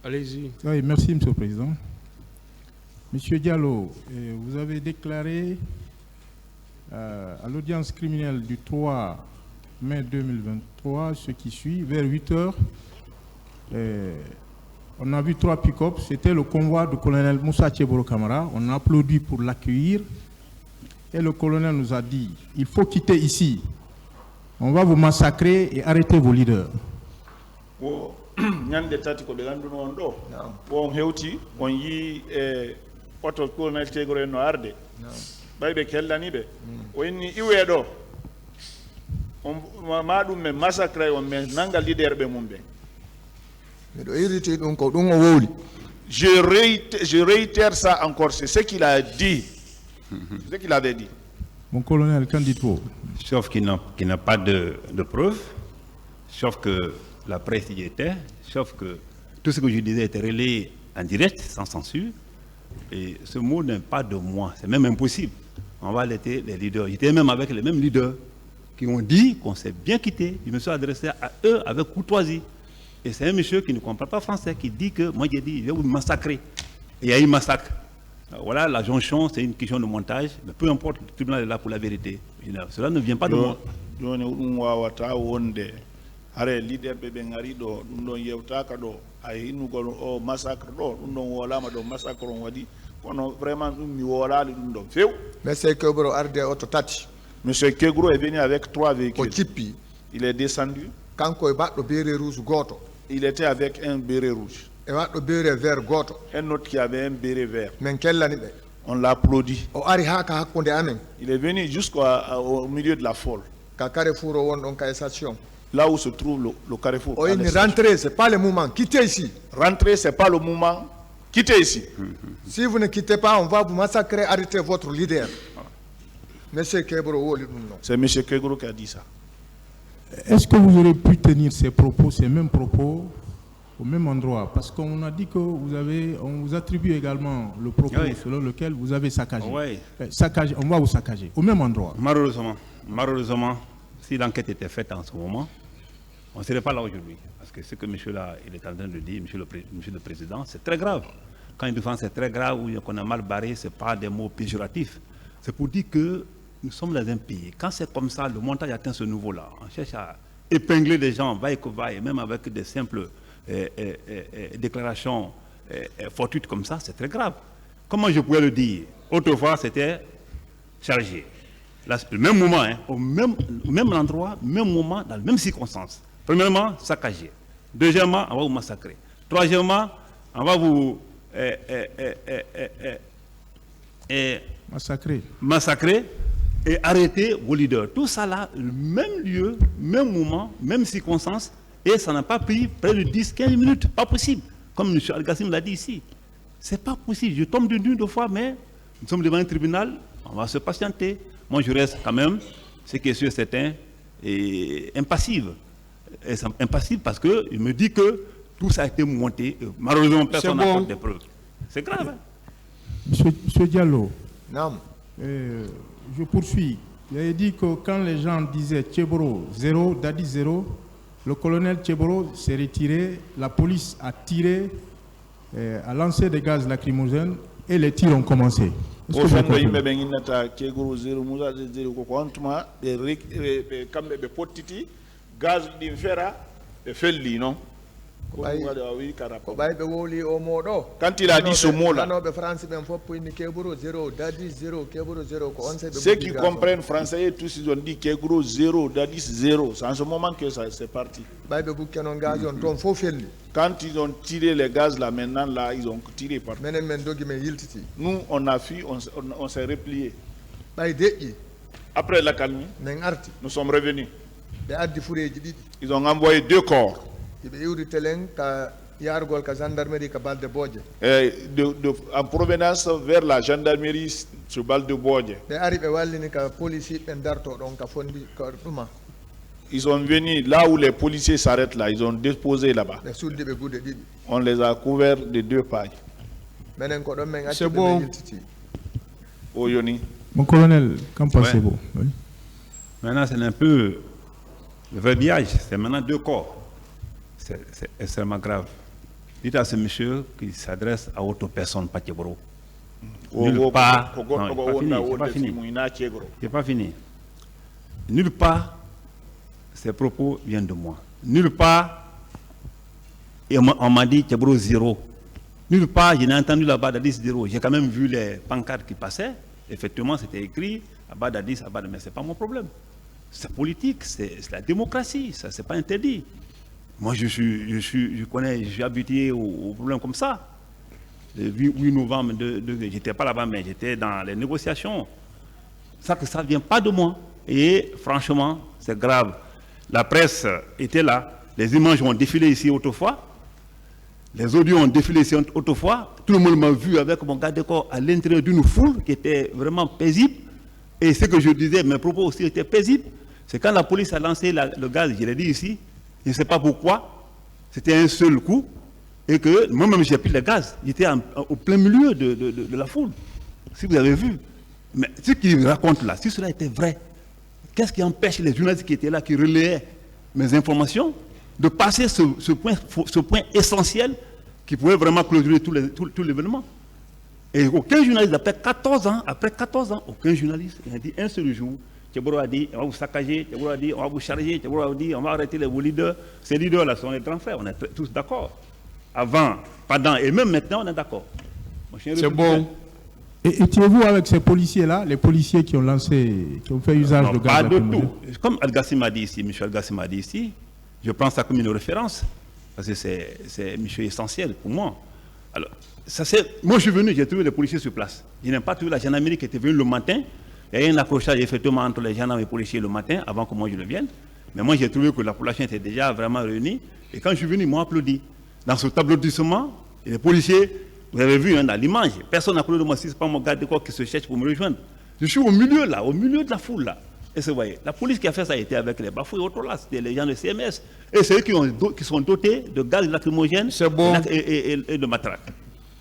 Allez-y. Oui, merci, Monsieur le Président. Monsieur Diallo, vous avez déclaré à l'audience criminelle du 3 mai 2023, ce qui suit, vers 8 heures, on a vu 3 pick-up. C'était le convoi du colonel Moussa Tcheboro Kamara. On a applaudi pour l'accueillir. Et le colonel nous a dit, il faut quitter ici. On va vous massacrer et arrêter vos leaders. Nyande tati ko belanduno on do on hewti on yi auto colonel Tegoro no arde baybe kellani be o inni iwe do on madum me massacre on me nanga leader be mumbe do irrité dum ko dum o wowli. Je réitère ça encore, c'est ce qu'il a dit. C'est ce qu'il avait dit. Mon colonel, qu'en dites-vous? Sauf qu'il n'a pas de preuves, sauf que la presse y était, sauf que tout ce que je disais était relayé en direct, sans censure. Et ce mot n'est pas de moi, c'est même impossible. On va laisser les leaders. J'étais même avec les mêmes leaders qui ont dit qu'on s'est bien quitté. Je me suis adressé à eux avec courtoisie. Et c'est un monsieur qui ne comprend pas français, qui dit que moi j'ai dit, je vais vous massacrer. Et il y a eu massacre. Voilà, la jonction, c'est une question de montage, mais peu importe, le tribunal est là pour la vérité. Cela ne vient pas de moi. Are leader be ngari do dum don yewtaka do ay hinugol o massacre do dum don wolama do massacre on wadi kono vraiment dum mi wolali dum do few. Monsieur Kegro arde auto tati. Monsieur Kegro est venu avec 3 véhicules. Ko cippi. Il est descendu. Kanko e baddo béré rouge goto. Il était avec un béret rouge. E baddo béré vert goto. Un autre qui avait un béret vert. Men kellani be. On l'applaudit. O ari haka hakkunde amen. Il est venu jusqu'au milieu de la folle. Ka Carrefour won don ka station. Là où se trouve le carrefour. Oh, rentrer, c'est pas le moment. Quittez ici. Rentrer, c'est pas le moment. Quittez ici. Si vous ne quittez pas, on va vous massacrer, arrêter votre leader. Monsieur Kegro, c'est Monsieur Kegro qui a dit ça. Est-ce que vous aurez pu tenir ces mêmes propos, au même endroit? Parce qu'on a dit que on vous attribue également le propos selon lequel vous avez saccagé. On va vous saccager, au même endroit. Malheureusement, si l'enquête était faite en ce moment, on ne serait pas là aujourd'hui. Parce que ce que monsieur là, il est en train de dire, monsieur le Président, c'est très grave. Quand il dit c'est très grave ou qu'on a mal barré, ce n'est pas des mots péjoratifs. C'est pour dire que nous sommes dans un pays. Quand c'est comme ça, le montage atteint ce niveau-là. On cherche à épingler des gens, vaille que vaille, même avec des simples déclarations fortuites comme ça, c'est très grave. Comment je pouvais le dire? Autrefois, c'était chargé. Là, le même moment, au même endroit, même moment, dans les mêmes circonstances. Premièrement, saccagé. Deuxièmement, on va vous massacrer. Troisièmement, on va vous massacrer et arrêter vos leaders. Tout ça là, le même lieu, même moment, même circonstances, et ça n'a pas pris près de 10-15 minutes. Pas possible. Comme M. Al-Gassim l'a dit ici. C'est pas possible. Je tombe d'une deux fois, mais nous sommes devant un tribunal, on va se patienter. Moi, je reste quand même, ce qui est sûr, certain, et impassible. Impassible parce qu'il me dit que tout ça a été monté. Malheureusement, personne n'a des preuves. C'est grave. Monsieur Diallo, non. Je poursuis. Il a dit que quand les gens disaient Tcheboro 0, Dadi 0, le colonel Tcheboro s'est retiré, la police a tiré, a lancé des gaz lacrymogènes et les tirs ont commencé. Gaz d'infera et felli non. Quand il a dit ce mot-là, ceux qui comprennent français, tous ils ont dit Kegro 0, Dadis 0. C'est en ce moment que ça c'est parti. Quand ils ont tiré les gaz là, maintenant là, ils ont tiré partout. Nous, on a fui, on s'est replié. Après la calmie, nous sommes revenus. Ils ont envoyé 2 corps. En provenance vers la gendarmerie sur Balde Bodje. Ils sont venus là où les policiers s'arrêtent là, ils ont déposé là-bas. On les a couverts de 2 pailles. C'est bon. Oh, Yoni. Mon colonel, qu'en pensez-vous? Oui. Maintenant, c'est un peu le verbiage, c'est maintenant 2 corps. C'est extrêmement grave. Dites à ce monsieur qu'il s'adresse à autre personne, pas Tchéboro. Nulle part. Non, c'est pas fini. C'est pas fini. Nulle part, ces propos viennent de moi. Nulle part, et on m'a dit Tchéboro 0. Nulle part, je n'ai entendu là-bas d'Addis 0. J'ai quand même vu les pancartes qui passaient. Effectivement, c'était écrit à bas d'Addis, mais ce n'est pas mon problème. C'est politique, c'est la démocratie, ça c'est pas interdit. Moi, je suis habitué aux problèmes comme ça. Le 8 novembre, j'étais pas là-bas, mais j'étais dans les négociations. Ça ne vient pas de moi. Et franchement, c'est grave. La presse était là, les images ont défilé ici autrefois, les audios ont défilé ici autrefois. Tout le monde m'a vu avec mon garde corps à l'intérieur d'une foule qui était vraiment paisible. Et ce que je disais, mes propos aussi étaient paisibles. C'est quand la police a lancé le gaz, je l'ai dit ici, je ne sais pas pourquoi, c'était un seul coup, et que moi-même j'ai pris le gaz. J'étais au plein milieu de la foule, si vous avez vu. Mais ce qu'il raconte là, si cela était vrai, qu'est-ce qui empêche les journalistes qui étaient là, qui relayaient mes informations, de passer ce point essentiel qui pouvait vraiment clôturer tout l'événement? Et aucun journaliste, après 14 ans, aucun journaliste n'a dit un seul jour, Tchéboro a dit, on va vous saccager, Tchéboro a dit, on va vous charger, Tchéboro a dit, on va arrêter vos leaders. Ces leaders-là sont les grands frères, on est tous d'accord. Avant, pendant et même maintenant, on est d'accord. C'est bon. Et étiez-vous avec ces policiers-là, les policiers qui ont fait usage de gaz lacrymogène? Pas du tout. Comme Al-Gassim m'a dit ici, M. Al-Gassim m'a dit ici, je prends ça comme une référence, parce que c'est monsieur essentiel pour moi. Alors, moi je suis venu, j'ai trouvé les policiers sur place. Je n'ai pas trouvé la gendarmerie qui était venue le matin. Il y a eu un accrochage effectivement entre les gendarmes et les policiers le matin, avant que moi je ne vienne. Mais moi j'ai trouvé que la population était déjà vraiment réunie. Et quand je suis venu, ils m'ont applaudi. Dans ce applaudissement, les policiers, vous avez vu dans l'image, personne n'a applaudi de moi, si ce n'est pas mon garde de corps qui se cherche pour me rejoindre. Je suis au milieu là, au milieu de la foule là. Et vous voyez, la police qui a fait ça était avec les bafouilles autres là, c'était les gens de CMS. Et c'est eux qui sont dotés de gaz lacrymogène et de matraque.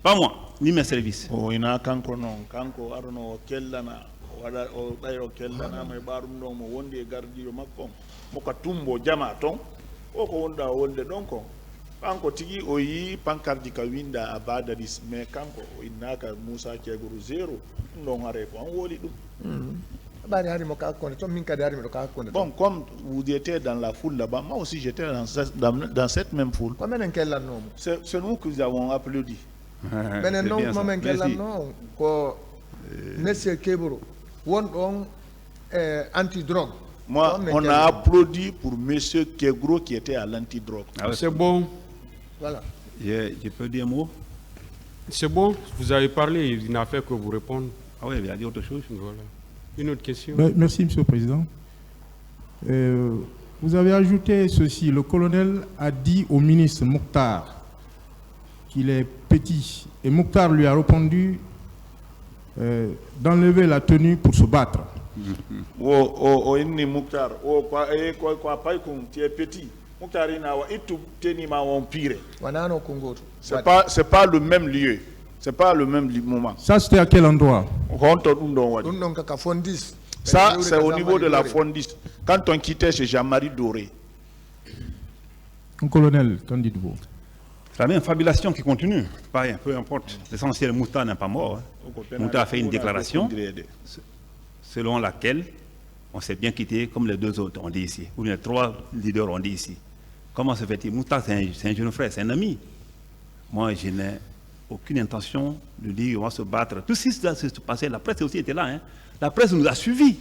Pas moi, ni mes services. Oh, il a kanko non, kanko arno kellana, wada o bayro kellana mai barum no mo wonde gardiyo makko, mo ka tumbo jama ton, o ko wonda wonde donko. Kanko tigi o yi pankardi ka winda abada dis me kanko o inaka Musa Tchéboro 0 non are ko an woli dum. Bon, comme vous étiez dans la foule là-bas, moi aussi j'étais dans cette même foule. C'est nous que nous avons applaudi. Monsieur Tchéboro, anti-drogue. Moi, on a applaudi pour monsieur Tchéboro qui était à l'antidrogue. Ah, c'est bon. Voilà. Je peux dire un mot? C'est bon, vous avez parlé, il n'a fait que vous répondre. Ah oui, il a dit autre chose. Voilà. Une autre question? Merci, Monsieur le Président. Vous avez ajouté ceci. Le colonel a dit au ministre Mokhtar qu'il est petit. Et Mokhtar lui a répondu d'enlever la tenue pour se battre. Mokhtar, tu es petit. Mokhtar c'est pas le même lieu. C'est pas le même moment. Ça, c'était à quel endroit? Ça, c'est au niveau de la Fondis. Quand on quittait chez Jean-Marie Doré. Colonel, qu'en dites-vous? C'est la même fabulation qui continue. Peu importe. L'essentiel, Mokhtar n'est pas mort. Mokhtar a fait une déclaration selon laquelle on s'est bien quitté, comme les deux autres ont dit ici, ou les trois leaders ont dit ici. Comment se fait-il? Mokhtar, c'est un jeune frère, c'est un ami. Moi, je n'ai aucune intention de dire on va se battre. Tout ce qui s'est passé, la presse aussi était là. Hein. La presse nous a suivis.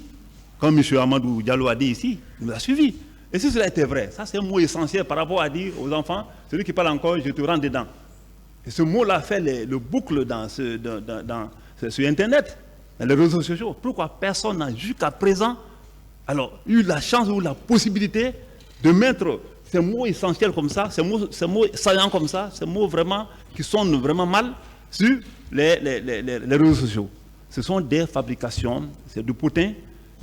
Comme M. Amadou Diallo a dit ici, nous a suivis. Et si cela était vrai, ça c'est un mot essentiel par rapport à dire aux enfants, celui qui parle encore, je te rends dedans. Et ce mot-là fait le boucle sur Internet, dans les réseaux sociaux. Pourquoi personne n'a jusqu'à présent eu la chance ou la possibilité de mettre ces mots essentiels comme ça, ces mots saillants comme ça, ces mots vraiment qui sonnent vraiment mal sur les réseaux sociaux. Ce sont des fabrications, c'est du potin.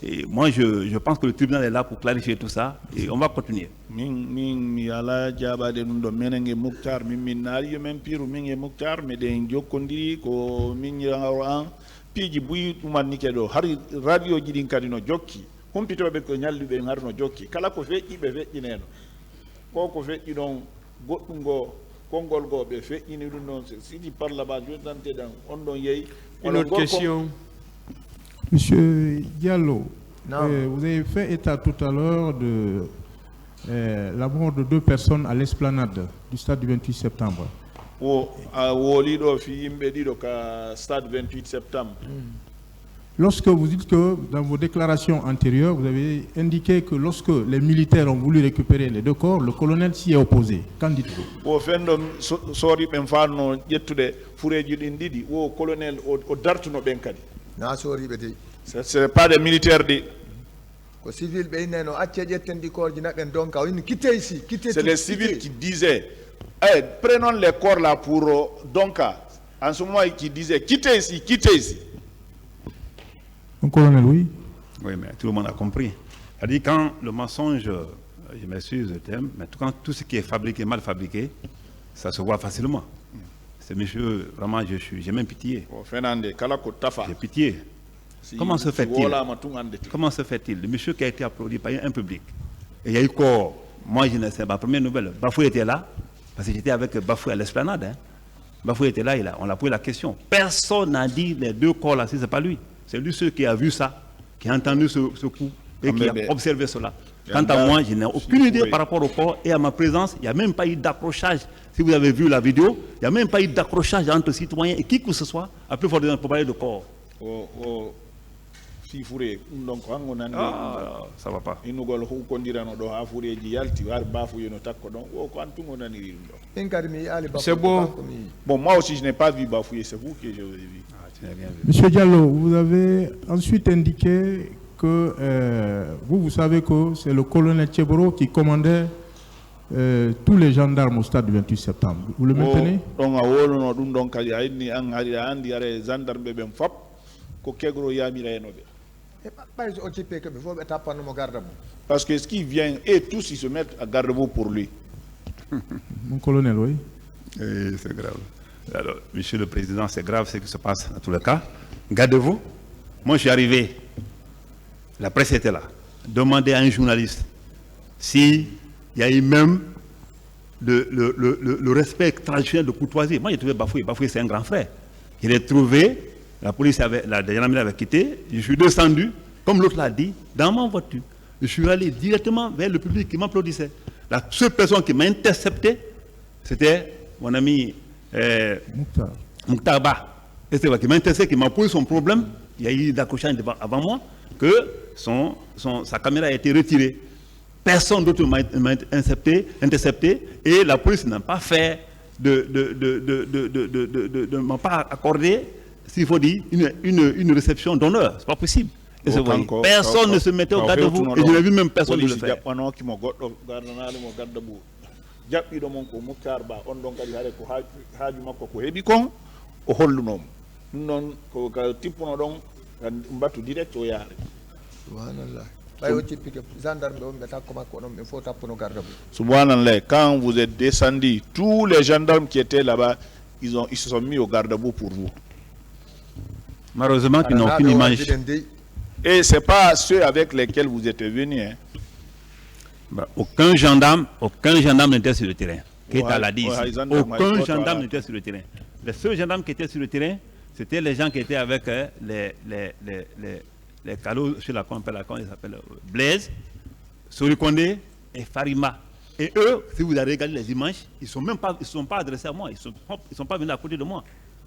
Et moi, je pense que le tribunal est là pour clarifier tout ça et on va continuer. Kongol go be fe ini dun non si di par là-bas je tente dans on don yei Une autre question. Monsieur Diallo, Non. vous avez fait état tout à l'heure de la mort de 2 personnes à l'esplanade du stade du 28 septembre. wo woli do fi yimbe dido ka stade 28 septembre. Lorsque vous dites que dans vos déclarations antérieures, vous avez indiqué que lorsque les militaires ont voulu récupérer les 2 corps, le colonel s'y est opposé. Qu'en dites-vous? Wo fendo sori ben fanno jettude fureji din didi wo colonel o dartuno ben kadi. Na soriɓe dey C'est pas des militaires di. ko civil ɓe inneno acce ƴetten ɗi korji naɓen donka o inni quittez ici quittez C'est tout, les civils quittez. qui disaient prenons les corps là pour Donka. En ce moment, qui disaient quittez ici, quittez ici. Mon colonel, oui. Oui, mais tout le monde a compris. C'est-à-dire quand le mensonge, je m'excuse le terme, mais quand tout ce qui est fabriqué, mal fabriqué, ça se voit facilement. C'est monsieur, vraiment, j'ai même pitié. Oh, Fernande, Kalako Tafa. J'ai pitié. Si- Comment se si fait-il voilà, ma tongue en détruit. Comment se fait-il? Le monsieur qui a été applaudi par un public. Et il y a eu quoi? Moi, je ne sais pas. Première nouvelle, Bafou était là, parce que j'étais avec Bafou à l'esplanade. Hein. Bafou était là, on a posé la question. Personne n'a dit les 2 corps là, si ce n'est pas lui. C'est lui seul qui a vu ça, qui a entendu ce coup et qui a observé cela. Quant à moi, je n'ai aucune idée par rapport au corps et à ma présence. Il n'y a même pas eu d'accrochage. Si vous avez vu la vidéo, il n'y a même pas eu d'accrochage entre citoyens et qui que ce soit, à plus fort raison pour parler de corps. Si fourré, donc, on a Ah, ça ne va pas. inugol hu kondirano do ha fureji yalti war bafu yeno takko don o ko antum on nani dum do. min kadi mi yi'ali Bafou C'est bon. ko mi- Bon, moi aussi je n'ai pas vu Bafoué, c'est vous que je vous ai vu. Ah, tu n'as rien vu. Monsieur Diallo, vous avez ensuite indiqué que vous savez que c'est le colonel Tcheboro qui commandait tous les gendarmes au stade du 28 septembre. Vous le maintenez? Don a wolono dum don kadi ayni an hari andi are gendarme ben fop ko kegro yamira enobe. e ɓay so occupé que ɓe fof ɓe tappannomo garde mum Parce que ce qui vient et tous ils se mettent à garde-vous pour lui. Mon colonel, oui. C'est grave. Alors, Monsieur le Président, c'est grave ce qui se passe dans tous les cas. Gardez-vous. Moi, je suis arrivé. La presse était là. Demandez à un journaliste s'il y a eu même le respect traditionnel de courtoisie. Moi, j'ai trouvé Bafoué. Bafoué, c'est un grand frère. Il est trouvé, la police avait, la gendarmerie avait quitté. Je suis descendu, comme l'autre l'a dit, dans ma voiture. Je suis allé directement vers le public qui m'applaudissait. La seule personne qui m'a intercepté, c'était mon ami Mouktar. Mouktar Ba. Et c'est vrai qui m'a intercepté, qui m'a posé son problème. Il y a eu d'accrochage avant moi, que sa caméra a été retirée. Personne d'autre m'a intercepté et la police n'a pas fait ne m'a pas accordé, s'il faut dire, une réception d'honneur. C'est pas possible. Et c'est vrai. Personne ne se mettait au garde-vous et je n'ai vu même personne ne le faire. Jaɓɓiɗo mon ko Mouktar Ba on ɗon kadi haade ko haaju makko ko heɓi kon o hollunomo ɗum noon ko ka tippuno ɗon mbattu direct o yaare. subhanallah ɓay o cippike gendarme ɓe on ɓe takko makko ɗon ɓe fof tappuno garde mum Subhanallah, quand vous êtes descendu, tous les gendarmes qui étaient là-bas, ils se sont mis au garde-boue pour vous. Malheureusement, qu'ils n'ont aucune image. Et ce n'est pas ceux avec lesquels vous êtes venus. Hein. Bah, aucun gendarme n'était sur le terrain. Keita l'a dit ouais, ici. gendarme, Aucun ouais, gendarme ouais. n'était sur le terrain. Les seuls gendarmes qui étaient sur le terrain, c'était les gens qui étaient avec les calots sur la comment ils s'appellent Blaise, Sorikonde et Farima. Et eux, si vous avez regardé les images, ils ne sont pas adressés à moi. Ils sont pas venus à côté de moi.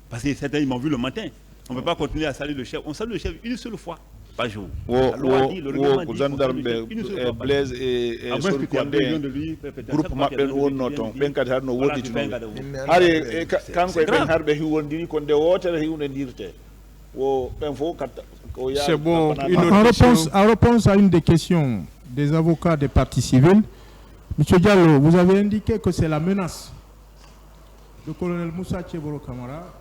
Parce que certains, ils m'ont vu le matin. On ne peut pas continuer à saluer le chef. On salue le chef une seule fois par jour. La loi dit, le règlement dit qu'on gendarme salue le chef une seule fois par Blaise jour. et À moins que tu aies besoin de lui, groupe maɓɓe wonno toon ɓen kadi harno woɗɗitinoɓe Min hari kanko e grave. ɓen harɓe hiwondiri ko nde wotere hiwnondirte wo ɓen fof katta ko C'est bon. Une autre En question. réponse à une des questions des avocats des parties civiles, M. Diallo, vous avez indiqué que c'est la menace du colonel Moussa Tcheboro Kamara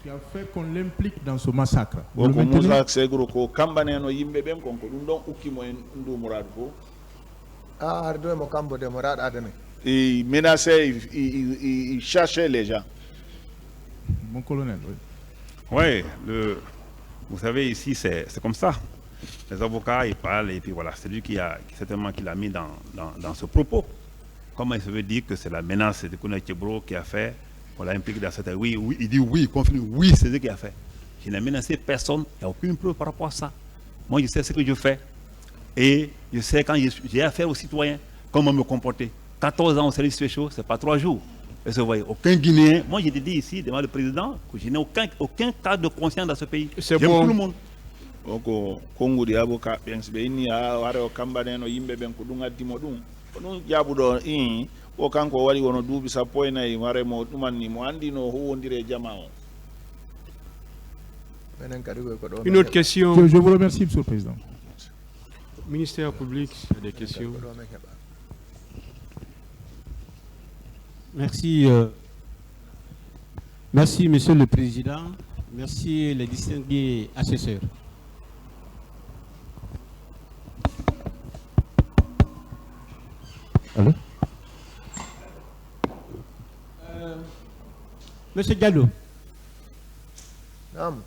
qui a fait qu'on l'implique dans ce massacre. Vous le woko maintenez? moussa segro ko kambaneno yimɓe ɓen konko ɗum ɗon ukkimo en ndumorade fof a har ɗo emo kambode mo raɗade men il menaçait il cherchait les gens. Mon colonel, oui. Oui, vous savez, ici, c'est comme ça. Les avocats, ils parlent, et puis voilà, c'est lui certainement qui l'a mis dans ce propos. comment il se veut dire que c'est la menace de Colonel Tchebro qui a fait, on l'a impliqué dans cette... Oui, oui, il dit oui, il confirme, oui, c'est ce qui a fait. Je n'ai menacé personne, il n'y a aucune preuve par rapport à ça. Moi, je sais ce que je fais. Et je sais quand j'ai affaire aux citoyens, comment me comporter. 14 ans au service spécial, ce n'est pas 3 jours. Et vous voyez, aucun Guinéen, moi je te dis ici devant le président que je n'ai aucun cas de conscience dans ce pays. C'est J'aime bon. tout le monde. oko kongudi avocat ben be ni a ware o kambane no yimbe ben ko dunga dimo dum ko dum jabudo o kanko wari wono duubi sappo e nayi ware mo dumanni mo andi no huwondire jama o. Une autre question. Je vous remercie, Monsieur le Président. Ministère public, il y a des questions. Merci, merci Monsieur le Président, merci les distingués assesseurs. Allô? Monsieur Gallo. Naam.